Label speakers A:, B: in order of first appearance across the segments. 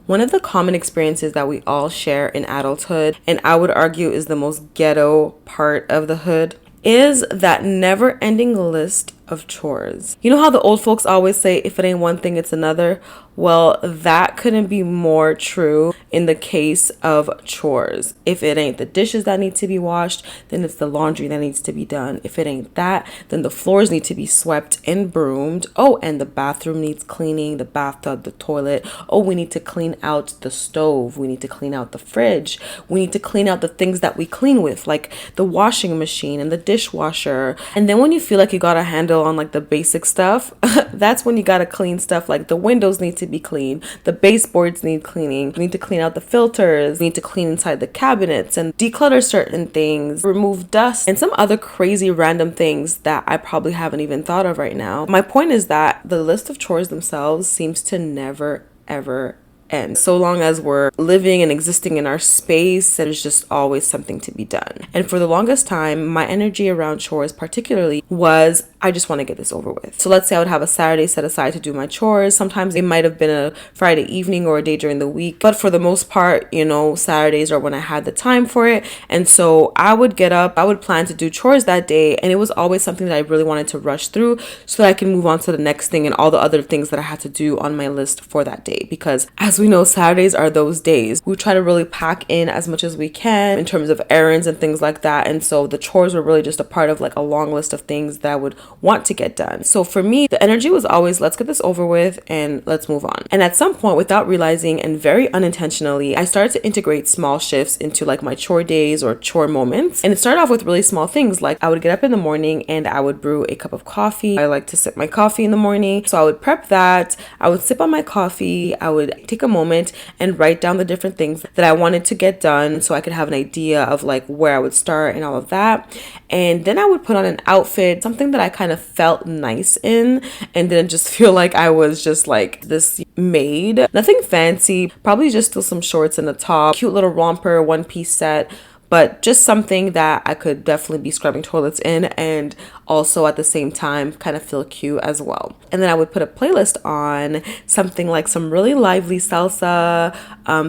A: One of the common experiences that we all share in adulthood, and I would argue is the most ghetto part of the hood, is that never-ending list of chores. You know how the old folks always say, if it ain't one thing, it's another? Well, that couldn't be more true in the case of chores. If it ain't the dishes that need to be washed, then it's the laundry that needs to be done. If it ain't that, then the floors need to be swept and broomed. Oh, and the bathroom needs cleaning, the bathtub, the toilet. Oh, we need to clean out the stove. We need to clean out the fridge. We need to clean out the things that we clean with, like the washing machine and the dishwasher. And then when you feel like you got a handle on like the basic stuff, that's when you got to clean stuff like the windows need to be clean, the baseboards need cleaning, we need to clean out the filters, we need to clean inside the cabinets and declutter certain things, remove dust, and some other crazy random things that I probably haven't even thought of right now. My point is that the list of chores themselves seems to never, ever end. So long as we're living and existing in our space, there's just always something to be done. And for the longest time, my energy around chores particularly was, I just want to get this over with. So let's say I would have a Saturday set aside to do my chores. Sometimes it might have been a Friday evening or a day during the week. But for the most part, Saturdays are when I had the time for it. And so I would get up, I would plan to do chores that day. And it was always something that I really wanted to rush through so that I can move on to the next thing and all the other things that I had to do on my list for that day. Because as we know, Saturdays are those days. We try to really pack in as much as we can in terms of errands and things like that. And so the chores were really just a part of like a long list of things that I would want to get done. So for me, the energy was always, let's get this over with and let's move on. And at some point, without realizing and very unintentionally, I started to integrate small shifts into like my chore days or chore moments. And it started off with really small things. Like I would get up in the morning and I would brew a cup of coffee. I like to sip my coffee in the morning. So I would prep that. I would sip on my coffee. I would take a moment and write down the different things that I wanted to get done so I could have an idea of like where I would start and all of that. And then I would put on an outfit, something that I kind of felt nice in and didn't just feel like I was just like this maid. Nothing fancy, probably just still some shorts and a top, cute little romper, one-piece set, but just something that I could definitely be scrubbing toilets in and also at the same time kind of feel cute as well. And then I would put a playlist on, something like some really lively salsa,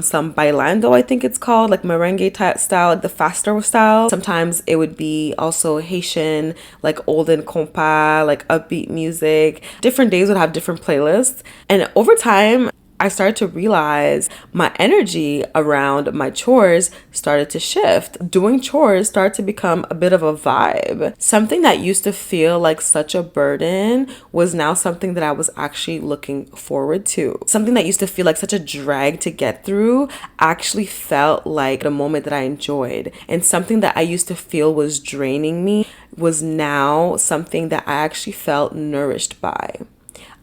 A: some bailando, I think it's called, like merengue type style, like the faster style. Sometimes it would be also Haitian, like olden compa, like upbeat music. Different days would have different playlists. And over time, I started to realize my energy around my chores started to shift. Doing chores started to become a bit of a vibe. Something that used to feel like such a burden was now something that I was actually looking forward to. Something that used to feel like such a drag to get through actually felt like a moment that I enjoyed. And something that I used to feel was draining me was now something that I actually felt nourished by.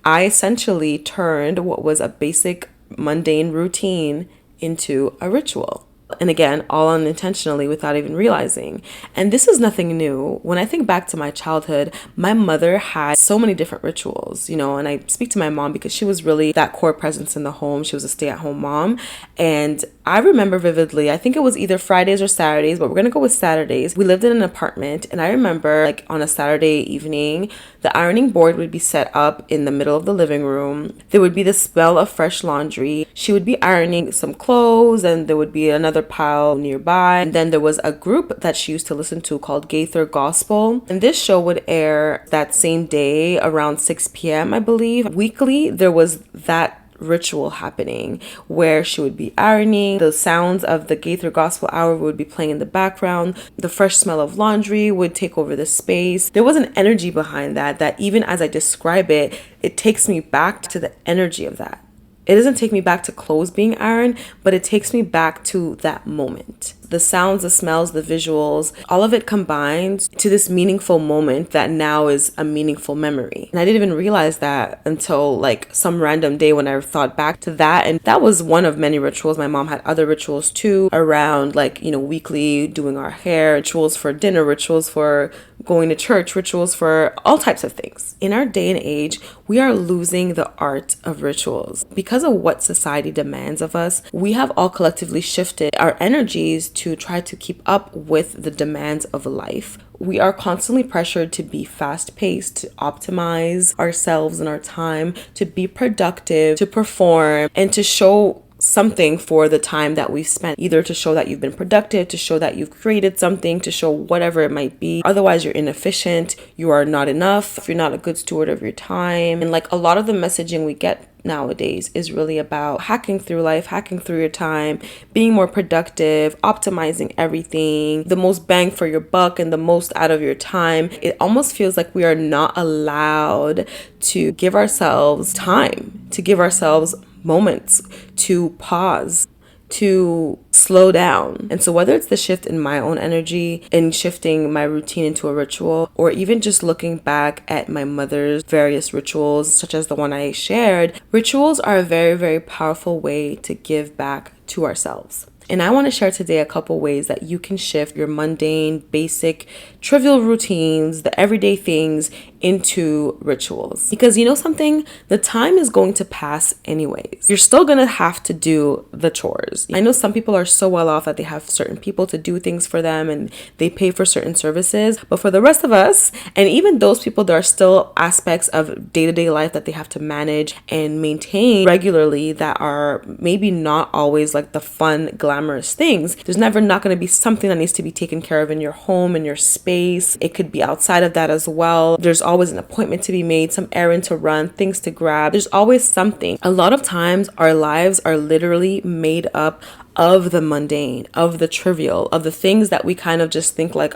A: I essentially turned what was a basic mundane routine into a ritual. And again, all unintentionally without even realizing. And this is nothing new. When I think back to my childhood, my mother had so many different rituals, and I speak to my mom because she was really that core presence in the home. She was a stay-at-home mom. And I remember vividly, I think it was either Fridays or Saturdays, but we're going to go with Saturdays. We lived in an apartment and I remember like on a Saturday evening, the ironing board would be set up in the middle of the living room. There would be the smell of fresh laundry. She would be ironing some clothes and there would be another pile nearby. And then there was a group that she used to listen to called Gaither Gospel. And this show would air that same day around 6 p.m. I believe. Weekly, there was that ritual happening where she would be ironing. The sounds of the Gaither Gospel Hour would be playing in the background. The fresh smell of laundry would take over the space. There was an energy behind that even as I describe it, it takes me back to the energy of that. It doesn't take me back to clothes being ironed, but it takes me back to that moment. The sounds, the smells, the visuals, all of it combined to this meaningful moment that now is a meaningful memory. And I didn't even realize that until like some random day when I thought back to that. And that was one of many rituals. My mom had other rituals too around like, weekly doing our hair, rituals for dinner, rituals for going to church, rituals for all types of things. In our day and age, we are losing the art of rituals. Because of what society demands of us, we have all collectively shifted our energies to try to keep up with the demands of life. We are constantly pressured to be fast-paced, to optimize ourselves and our time, to be productive, to perform, and to show something for the time that we've spent, either to show that you've been productive, to show that you've created something, to show whatever it might be. Otherwise, you're inefficient, you are not enough, if you're not a good steward of your time. And like a lot of the messaging we get nowadays is really about hacking through life, hacking through your time, being more productive, optimizing everything, the most bang for your buck and the most out of your time. It almost feels like we are not allowed to give ourselves time, to give ourselves moments, to pause, to slow down. And so whether it's the shift in my own energy and shifting my routine into a ritual, or even just looking back at my mother's various rituals, such as the one I shared, rituals are a very, very powerful way to give back to ourselves. And I want to share today a couple ways that you can shift your mundane, basic, trivial routines, the everyday things into rituals. Because you know something? The time is going to pass anyways. You're still going to have to do the chores. I know some people are so well off that they have certain people to do things for them and they pay for certain services. But for the rest of us, and even those people, there are still aspects of day-to-day life that they have to manage and maintain regularly that are maybe not always like the fun, glamorous things. There's never not going to be something that needs to be taken care of in your home, in your space. It could be outside of that as well. There's always an appointment to be made, some errand to run, things to grab. There's always something. A lot of times our lives are literally made up of the mundane, of the trivial, of the things that we kind of just think like,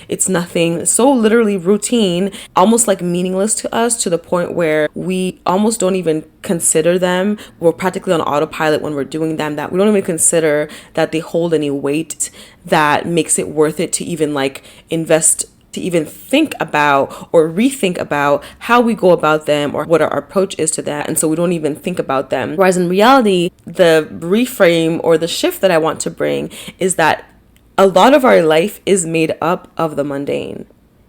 A: it's nothing. So literally routine, almost like meaningless to us, to the point where we almost don't even consider them. We're practically on autopilot when we're doing them, that we don't even consider that they hold any weight that makes it worth it to even like invest, to even think about or rethink about how we go about them or what our approach is to that. And so we don't even think about them. Whereas in reality, the reframe or the shift that I want to bring is that a lot of our life is made up of the mundane.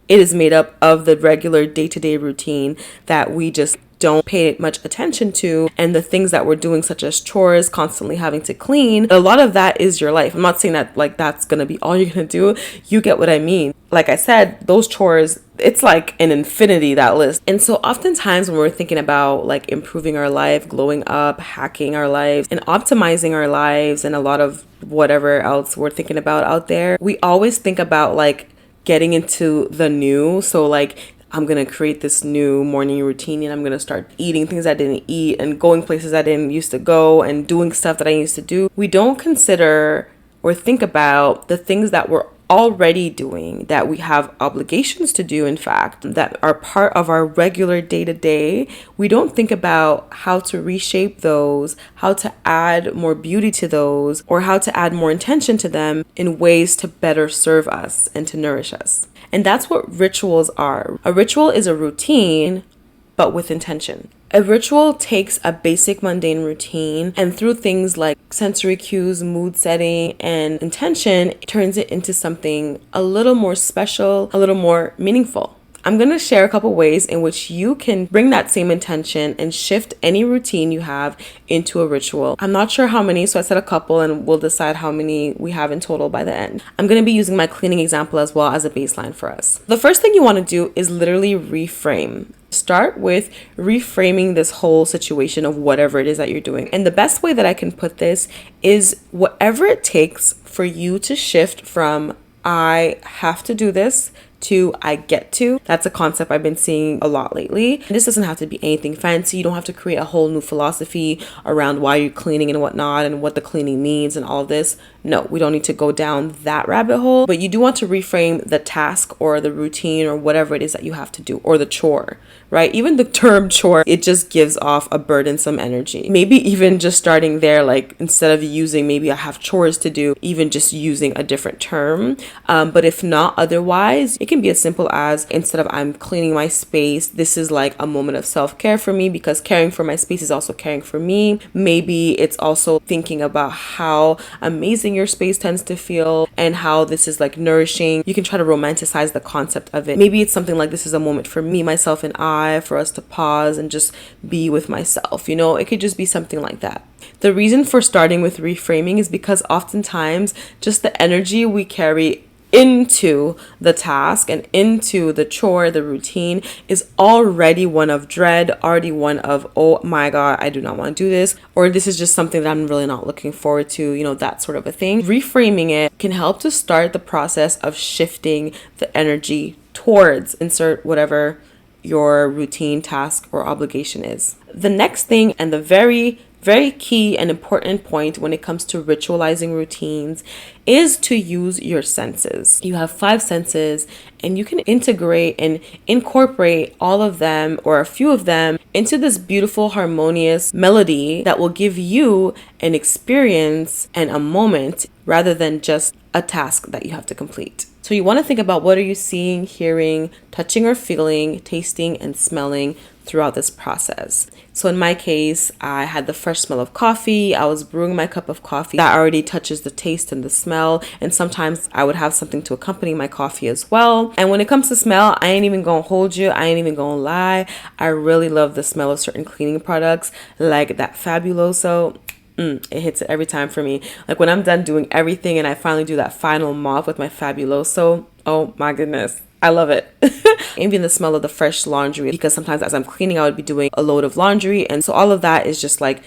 A: It is made up of the regular day-to-day routine that we just don't pay much attention to, and the things that we're doing, such as chores, constantly having to clean. A lot of that is your life. I'm not saying that like that's gonna be all you're gonna do. You get what I mean. Like I said, those chores, it's like an infinity, that list. And so oftentimes when we're thinking about like improving our life, glowing up, hacking our lives, and optimizing our lives, and a lot of whatever else we're thinking about out there, we always think about like getting into the new. So like, I'm going to create this new morning routine and I'm going to start eating things I didn't eat and going places I didn't used to go and doing stuff that I used to do. We don't consider or think about the things that we're already doing, that we have obligations to do, in fact, that are part of our regular day-to-day. We don't think about how to reshape those, how to add more beauty to those, or how to add more intention to them in ways to better serve us and to nourish us. And that's what rituals are. A ritual is a routine, but with intention. A ritual takes a basic mundane routine and through things like sensory cues, mood setting, and intention, it turns it into something a little more special, a little more meaningful. I'm going to share a couple ways in which you can bring that same intention and shift any routine you have into a ritual. I'm not sure how many, so I said a couple and we'll decide how many we have in total by the end. I'm going to be using my cleaning example as well as a baseline for us. The first thing you want to do is literally reframe. Start with reframing this whole situation of whatever it is that you're doing. And the best way that I can put this is whatever it takes for you to shift from I have to do this to I get to. That's a concept I've been seeing a lot lately. This doesn't have to be anything fancy. You don't have to create a whole new philosophy around why you're cleaning and whatnot and what the cleaning means and all of this. No, we don't need to go down that rabbit hole, but you do want to reframe the task or the routine or whatever it is that you have to do, or the chore, right? Even the term chore, it just gives off a burdensome energy. Maybe even just starting there, like instead of using maybe I have chores to do, even just using a different term. But if not otherwise, it can be as simple as instead of I'm cleaning my space, this is like a moment of self-care for me, because caring for my space is also caring for me. Maybe it's also thinking about how amazing your space tends to feel and how this is like nourishing. You can try to romanticize the concept of it. Maybe it's something like this is a moment for me, myself, and I, for us to pause and just be with myself. You know, it could just be something like that. The reason for starting with reframing is because oftentimes just the energy we carry into the task and into the chore, the routine, is already one of dread, already one of, oh my God, I do not want to do this, or this is just something that I'm really not looking forward to, you know, that sort of a thing. Reframing it can help to start the process of shifting the energy towards insert whatever your routine, task, or obligation is. The next thing, and the very key and important point when it comes to ritualizing routines, is to use your senses. You have 5 senses, and you can integrate and incorporate all of them or a few of them into this beautiful harmonious melody that will give you an experience and a moment rather than just a task that you have to complete. So you want to think about, what are you seeing, hearing, touching or feeling, tasting and smelling throughout this process. So in my case, I had the fresh smell of coffee. I was brewing my cup of coffee. That already touches the taste and the smell. And sometimes I would have something to accompany my coffee as well. And when it comes to smell, I ain't even gonna hold you. I ain't even gonna lie. I really love the smell of certain cleaning products like that Fabuloso. It hits it every time for me. Like when I'm done doing everything and I finally do that final mop with my Fabuloso, oh my goodness, I love it. Even the smell of the fresh laundry, because sometimes as I'm cleaning, I would be doing a load of laundry. And so all of that is just like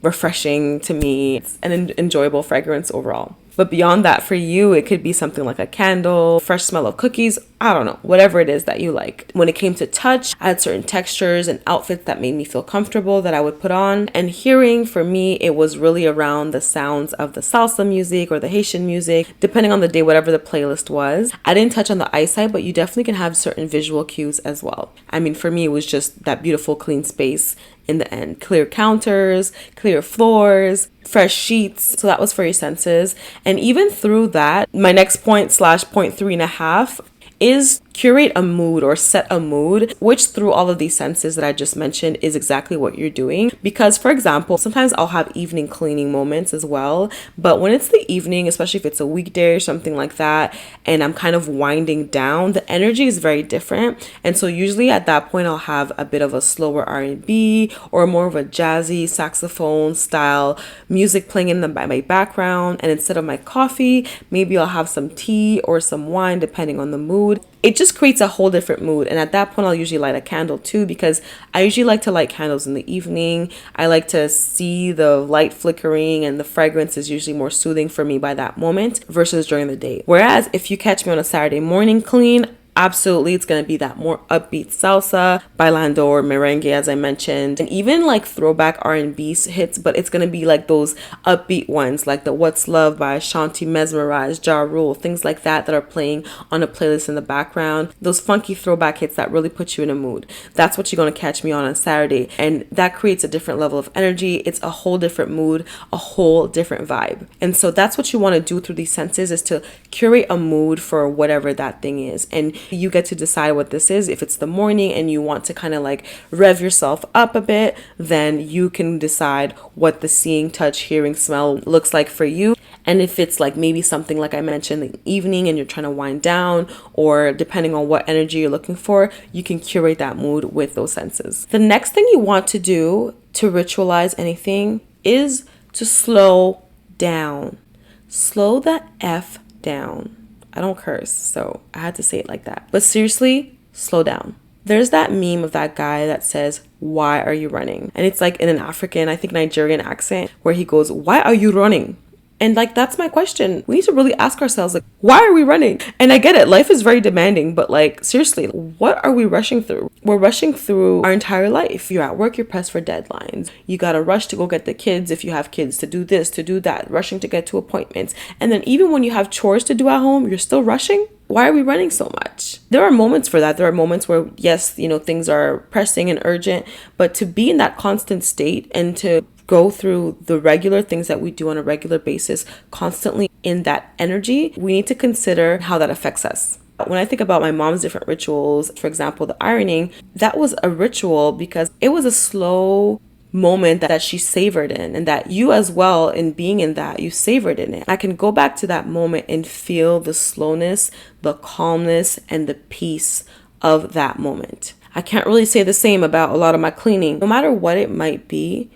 A: refreshing to me. It's an enjoyable fragrance overall. But beyond that, for you, it could be something like a candle, fresh smell of cookies, I don't know, whatever it is that you like. When it came to touch, I had certain textures and outfits that made me feel comfortable that I would put on. And hearing, for me, it was really around the sounds of the salsa music or the Haitian music, depending on the day, whatever the playlist was. I didn't touch on the eyesight, but you definitely can have certain visual cues as well. I mean, for me, it was just that beautiful clean space in the end. Clear counters, clear floors, fresh sheets. So that was for your senses. And even through that, my next point / point 3.5 is curate a mood or set a mood, which through all of these senses that I just mentioned is exactly what you're doing. Because for example, sometimes I'll have evening cleaning moments as well, but when it's the evening, especially if it's a weekday or something like that, and I'm kind of winding down, the energy is very different. And so usually at that point, I'll have a bit of a slower R&B or more of a jazzy saxophone style music playing in my background. And instead of my coffee, maybe I'll have some tea or some wine, depending on the mood. It just creates a whole different mood. And at that point, I'll usually light a candle too, because I usually like to light candles in the evening. I like to see the light flickering, and the fragrance is usually more soothing for me by that moment versus during the day. Whereas if you catch me on a Saturday morning clean, absolutely, it's going to be that more upbeat salsa, bailando, or merengue, as I mentioned, and even like throwback R&B hits, but it's going to be like those upbeat ones, like the What's Love by Ashanti, Mesmerized, Ja Rule, things like that are playing on a playlist in the background. Those funky throwback hits that really put you in a mood. That's what you're going to catch me on Saturday, and that creates a different level of energy. It's a whole different mood, a whole different vibe. And so that's what you want to do through these senses, is to curate a mood for whatever that thing is. And you get to decide what this is. If it's the morning and you want to kind of like rev yourself up a bit, then you can decide what the seeing, touch, hearing, smell looks like for you. And if it's like maybe something like I mentioned in the evening and you're trying to wind down, or depending on what energy you're looking for, you can curate that mood with those senses. The next thing you want to do to ritualize anything is to slow down. Slow the F down. I don't curse, so I had to say it like that. But seriously, slow down. There's that meme of that guy that says, "Why are you running?" And it's like in an African, I think Nigerian accent, where he goes, "Why are you running?" And like, that's my question. We need to really ask ourselves, like, why are we running? And I get it. Life is very demanding, but like, seriously, what are we rushing through? We're rushing through our entire life. You're at work, you're pressed for deadlines. You got to rush to go get the kids. If you have kids, to do this, to do that, rushing to get to appointments. And then even when you have chores to do at home, you're still rushing. Why are we running so much? There are moments for that. There are moments where, yes, you know, things are pressing and urgent, but to be in that constant state and to go through the regular things that we do on a regular basis, constantly in that energy, we need to consider how that affects us. When I think about my mom's different rituals, for example, the ironing, that was a ritual because it was a slow moment that she savored in, and that you as well, in being in that, you savored in it. I can go back to that moment and feel the slowness, the calmness, and the peace of that moment. I can't really say the same about a lot of my cleaning. No matter what it might be,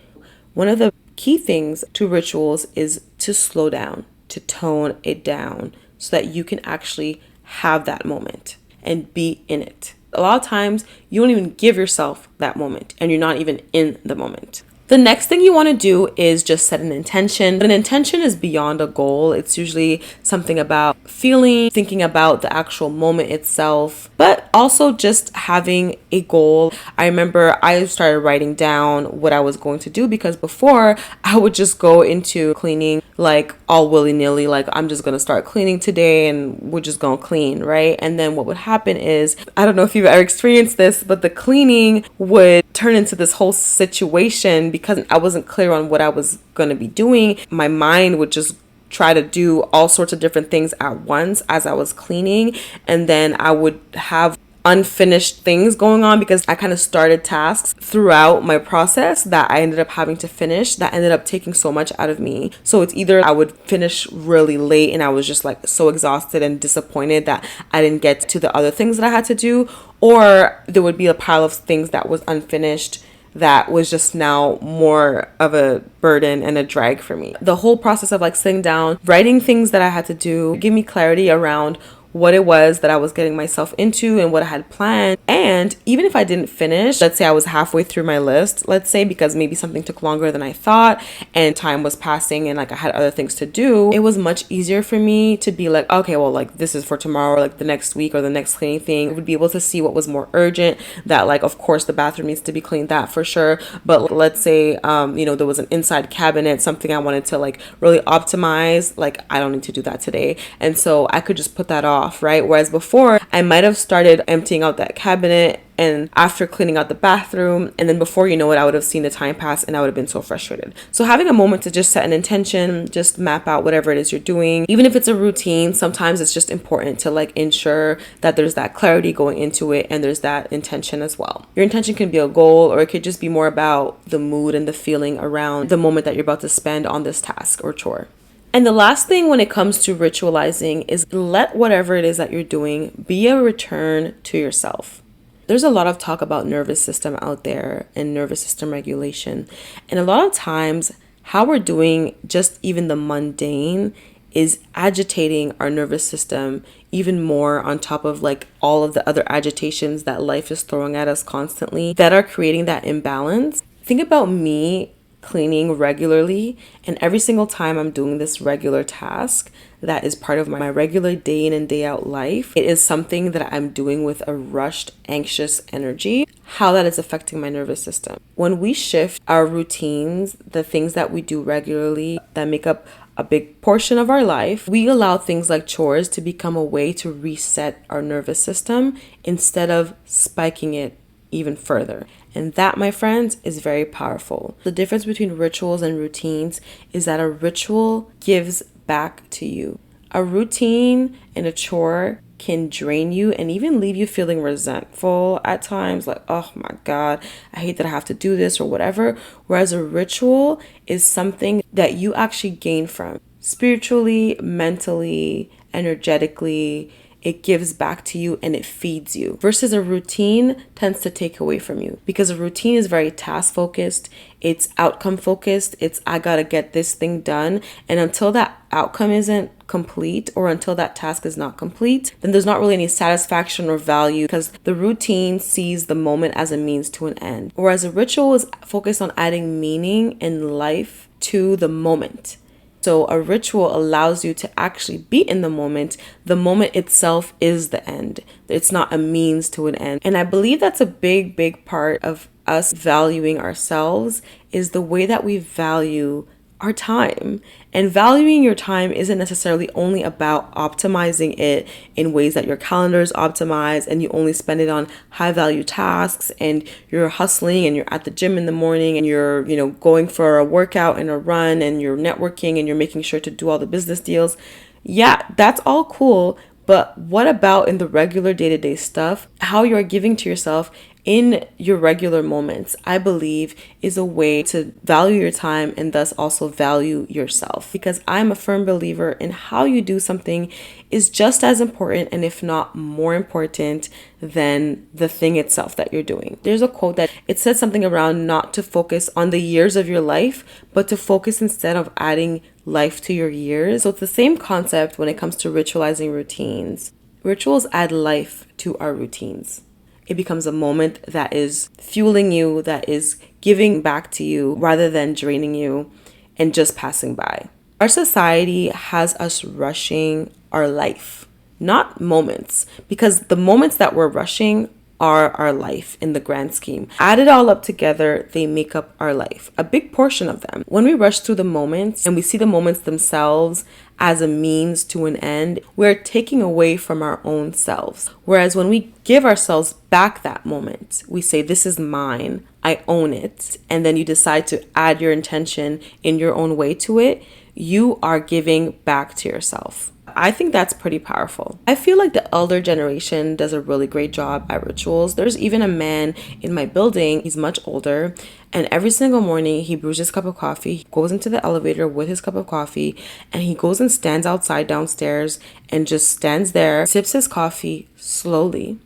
A: one of the key things to rituals is to slow down, to tone it down, so that you can actually have that moment and be in it. A lot of times you don't even give yourself that moment and you're not even in the moment. The next thing you want to do is just set an intention. An intention is beyond a goal. It's usually something about feeling, thinking about the actual moment itself, but also just having a goal. I remember I started writing down what I was going to do, because before I would just go into cleaning like all willy-nilly, like I'm just going to start cleaning today and we're just going to clean, right? And then what would happen is, I don't know if you've ever experienced this, but the cleaning would turn into this whole situation because I wasn't clear on what I was going to be doing. My mind would just try to do all sorts of different things at once as I was cleaning. And then I would have unfinished things going on because I kind of started tasks throughout my process that I ended up having to finish, that ended up taking so much out of me. So it's either I would finish really late and I was just like so exhausted and disappointed that I didn't get to the other things that I had to do, or there would be a pile of things that was unfinished that was just now more of a burden and a drag for me. The whole process of like sitting down, writing things that I had to do, give me clarity around what it was that I was getting myself into and what I had planned. And even if I didn't finish, let's say I was halfway through my list, let's say, because maybe something took longer than I thought and time was passing and like I had other things to do, it was much easier for me to be like, okay, well, like this is for tomorrow, or like the next week or the next cleaning thing. I would be able to see what was more urgent, that like, of course, the bathroom needs to be cleaned, that for sure. But let's say, there was an inside cabinet, something I wanted to like really optimize, like I don't need to do that today. And so I could just put that off. Right? Whereas before I might have started emptying out that cabinet and after cleaning out the bathroom, and then before you know it, I would have seen the time pass and I would have been so frustrated. So having a moment to just set an intention, just map out whatever it is you're doing, even if it's a routine, sometimes it's just important to like ensure that there's that clarity going into it and there's that intention as well. Your intention can be a goal, or it could just be more about the mood and the feeling around the moment that you're about to spend on this task or chore. And the last thing when it comes to ritualizing is let whatever it is that you're doing be a return to yourself. There's a lot of talk about nervous system out there and nervous system regulation. And a lot of times how we're doing just even the mundane is agitating our nervous system even more, on top of like all of the other agitations that life is throwing at us constantly that are creating that imbalance. Think about me cleaning regularly, and every single time I'm doing this regular task that is part of my regular day in and day out life, it is something that I'm doing with a rushed, anxious energy. How that is affecting my nervous system. When we shift our routines, the things that we do regularly that make up a big portion of our life, we allow things like chores to become a way to reset our nervous system instead of spiking it even further. And that, my friends, is very powerful. The difference between rituals and routines is that a ritual gives back to you. A routine and a chore can drain you and even leave you feeling resentful at times, like, oh my God, I hate that I have to do this or whatever. Whereas a ritual is something that you actually gain from spiritually, mentally, energetically. It gives back to you and it feeds you, versus a routine tends to take away from you, because a routine is very task focused. It's outcome focused. It's I gotta get this thing done. And until that outcome isn't complete, or until that task is not complete, then there's not really any satisfaction or value, because the routine sees the moment as a means to an end. Whereas a ritual is focused on adding meaning and life to the moment. So a ritual allows you to actually be in the moment. The moment itself is the end. It's not a means to an end. And I believe that's a big, big part of us valuing ourselves, is the way that we value our time. And valuing your time isn't necessarily only about optimizing it in ways that your calendar is optimized and you only spend it on high value tasks, and you're hustling and you're at the gym in the morning and you're, going for a workout and a run and you're networking and you're making sure to do all the business deals. Yeah, that's all cool. But what about in the regular day-to-day stuff? How you're giving to yourself in your regular moments, I believe, is a way to value your time and thus also value yourself. Because I'm a firm believer in how you do something is just as important, and if not more important, than the thing itself that you're doing. There's a quote that it says something around not to focus on the years of your life, but to focus instead of adding life to your years. So it's the same concept when it comes to ritualizing routines. Rituals add life to our routines. It becomes a moment that is fueling you, that is giving back to you rather than draining you and just passing by. Our society has us rushing our life, not moments, because the moments that we're rushing are our life in the grand scheme. Add it all up together, they make up our life, a big portion of them. When we rush through the moments and we see the moments themselves as a means to an end, we're taking away from our own selves. Whereas when we give ourselves back that moment, we say, this is mine, I own it, and then you decide to add your intention in your own way to it, you are giving back to yourself. I think that's pretty powerful. I feel like the elder generation does a really great job at rituals. There's even a man in my building, he's much older, and every single morning he brews his cup of coffee, he goes into the elevator with his cup of coffee, and he goes and stands outside downstairs and just stands there, sips his coffee slowly,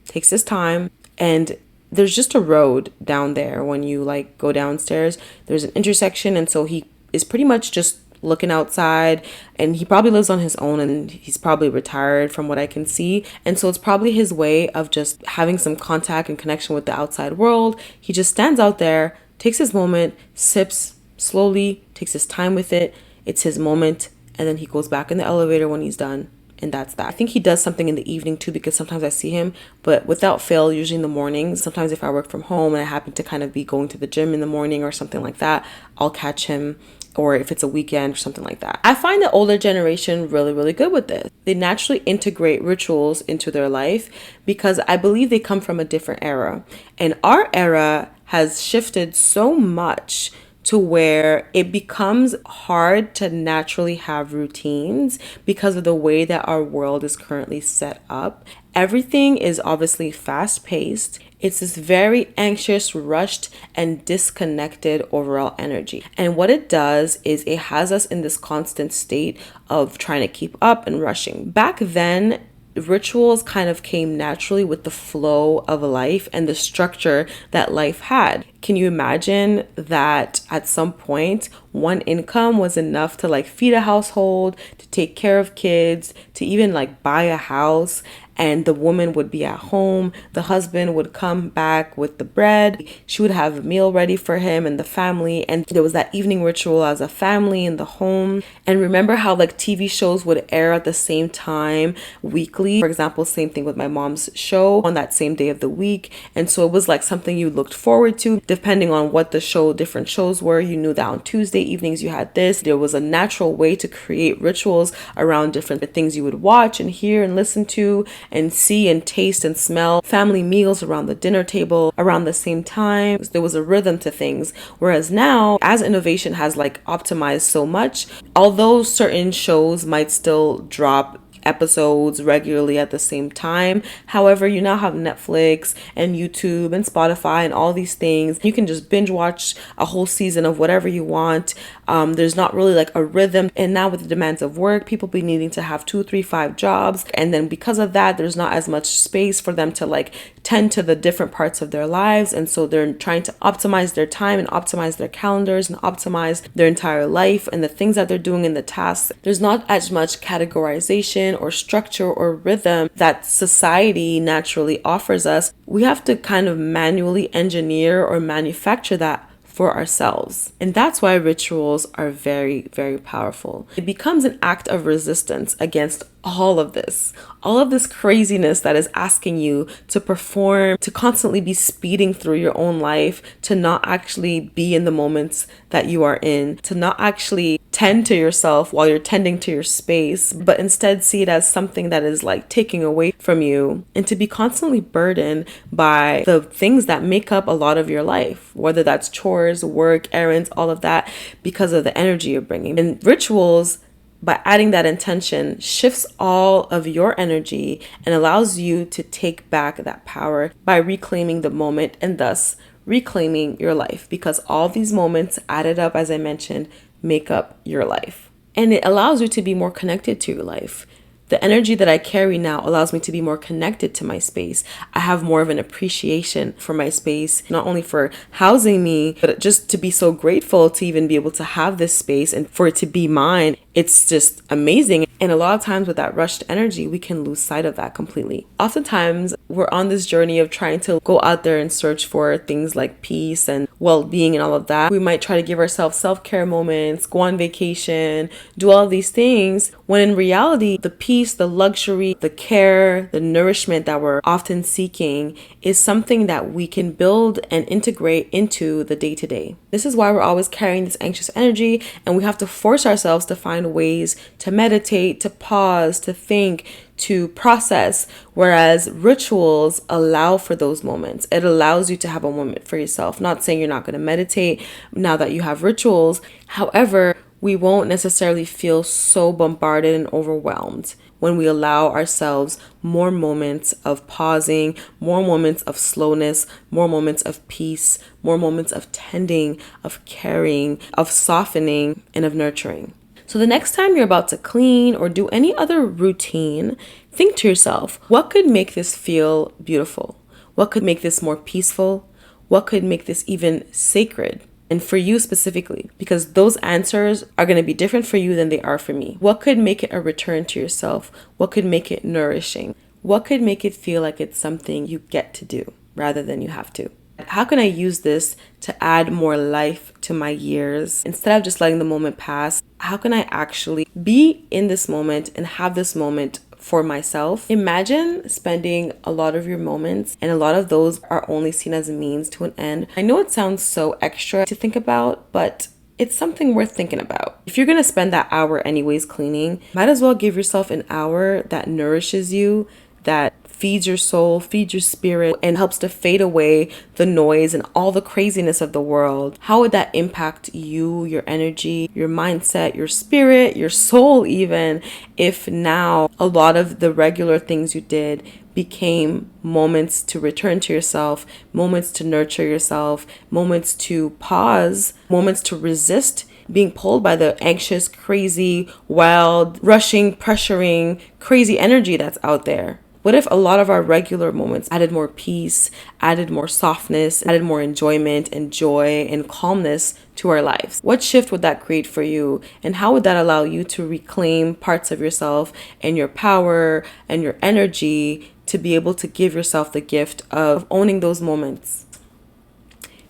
A: takes his time, and there's just a road down there when you like go downstairs. There's an intersection, and so he is pretty much just looking outside, and he probably lives on his own, and he's probably retired from what I can see, and so it's probably his way of just having some contact and connection with the outside world. He just stands out there, takes his moment, sips slowly, takes his time with it. It's his moment, and then he goes back in the elevator when he's done, and that's that. I think he does something in the evening too, because sometimes I see him, but without fail, usually in the mornings. Sometimes if I work from home and I happen to kind of be going to the gym in the morning or something like that, I'll catch him, or if it's a weekend or something like that. I find the older generation really, really good with this. They naturally integrate rituals into their life because I believe they come from a different era. And our era has shifted so much to where it becomes hard to naturally have routines because of the way that our world is currently set up. Everything is obviously fast-paced. It's this very anxious, rushed, and disconnected overall energy. And what it does is it has us in this constant state of trying to keep up and rushing. Back then, rituals kind of came naturally with the flow of life and the structure that life had. Can you imagine that at some point, one income was enough to like feed a household, to take care of kids, to even like buy a house? And the woman would be at home. The husband would come back with the bread. She would have a meal ready for him and the family. And there was that evening ritual as a family in the home. And remember how like TV shows would air at the same time weekly. For example, same thing with my mom's show on that same day of the week. And so it was like something you looked forward to. Depending on what the show, different shows were, you knew that on Tuesday evenings you had this. There was a natural way to create rituals around different things you would watch and hear and listen to and see and taste and smell. Family meals around the dinner table around the same time. There was a rhythm to things. Whereas now, as innovation has like optimized so much, although certain shows might still drop episodes regularly at the same time. However, you now have Netflix and YouTube and Spotify and all these things. You can just binge watch a whole season of whatever you want. There's not really like a rhythm. And now with the demands of work, people be needing to have 2, 3, 5 jobs. And then because of that, there's not as much space for them to like tend to the different parts of their lives. And so they're trying to optimize their time and optimize their calendars and optimize their entire life and the things that they're doing in the tasks. There's not as much categorization or structure or rhythm that society naturally offers us. We have to kind of manually engineer or manufacture that for ourselves. And that's why rituals are very, very powerful. It becomes an act of resistance against all of this craziness that is asking you to perform, to constantly be speeding through your own life, to not actually be in the moments that you are in, to not actually tend to yourself while you're tending to your space, but instead see it as something that is like taking away from you, and to be constantly burdened by the things that make up a lot of your life, whether that's chores, work, errands, all of that, because of the energy you're bringing. And rituals, by adding that intention, shifts all of your energy and allows you to take back that power by reclaiming the moment and thus reclaiming your life, because all these moments added up, as I mentioned, make up your life. And it allows you to be more connected to your life. The energy that I carry now allows me to be more connected to my space. I have more of an appreciation for my space, not only for housing me, but just to be so grateful to even be able to have this space and for it to be mine. It's just amazing. And a lot of times with that rushed energy, we can lose sight of that completely. Oftentimes, we're on this journey of trying to go out there and search for things like peace and well-being and all of that. We might try to give ourselves self-care moments, go on vacation, do all these things, when in reality, the peace, the luxury, the care, the nourishment that we're often seeking is something that we can build and integrate into the day-to-day. This is why we're always carrying this anxious energy, and we have to force ourselves to find ways to meditate, to pause, to think, to process, whereas rituals allow for those moments. It allows you to have a moment for yourself. Not saying you're not going to meditate now that you have rituals. However, we won't necessarily feel so bombarded and overwhelmed when we allow ourselves more moments of pausing, more moments of slowness, more moments of peace, more moments of tending, of caring, of softening, and of nurturing. So the next time you're about to clean or do any other routine, think to yourself, what could make this feel beautiful? What could make this more peaceful? What could make this even sacred? And for you specifically, because those answers are going to be different for you than they are for me. What could make it a return to yourself? What could make it nourishing? What could make it feel like it's something you get to do rather than you have to? How can I use this to add more life to my years? Instead of just letting the moment pass, how can I actually be in this moment and have this moment for myself? Imagine spending a lot of your moments, and a lot of those are only seen as a means to an end. I know it sounds so extra to think about, but it's something worth thinking about. If you're going to spend that hour anyways cleaning, might as well give yourself an hour that nourishes you, that feeds your soul, feeds your spirit, and helps to fade away the noise and all the craziness of the world. How would that impact you, your energy, your mindset, your spirit, your soul even, if now a lot of the regular things you did became moments to return to yourself, moments to nurture yourself, moments to pause, moments to resist being pulled by the anxious, crazy, wild, rushing, pressuring, crazy energy that's out there? What if a lot of our regular moments added more peace, added more softness, added more enjoyment and joy and calmness to our lives? What shift would that create for you? And how would that allow you to reclaim parts of yourself and your power and your energy to be able to give yourself the gift of owning those moments?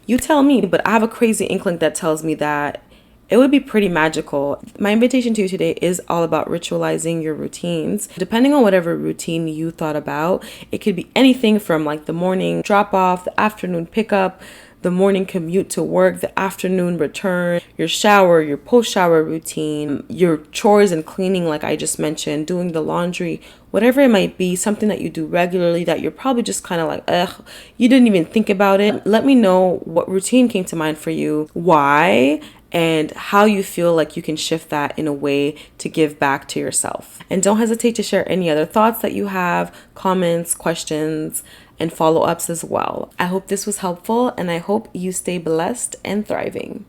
A: You tell me, but I have a crazy inkling that tells me that it would be pretty magical. My invitation to you today is all about ritualizing your routines. Depending on whatever routine you thought about, it could be anything from like the morning drop off, the afternoon pickup, the morning commute to work, the afternoon return, your shower, your post-shower routine, your chores and cleaning like I just mentioned, doing the laundry, whatever it might be, something that you do regularly that you're probably just kind of like, ugh, you didn't even think about it. Let me know what routine came to mind for you, why, and how you feel like you can shift that in a way to give back to yourself. And don't hesitate to share any other thoughts that you have, comments, questions, and follow-ups as well. I hope this was helpful, and I hope you stay blessed and thriving.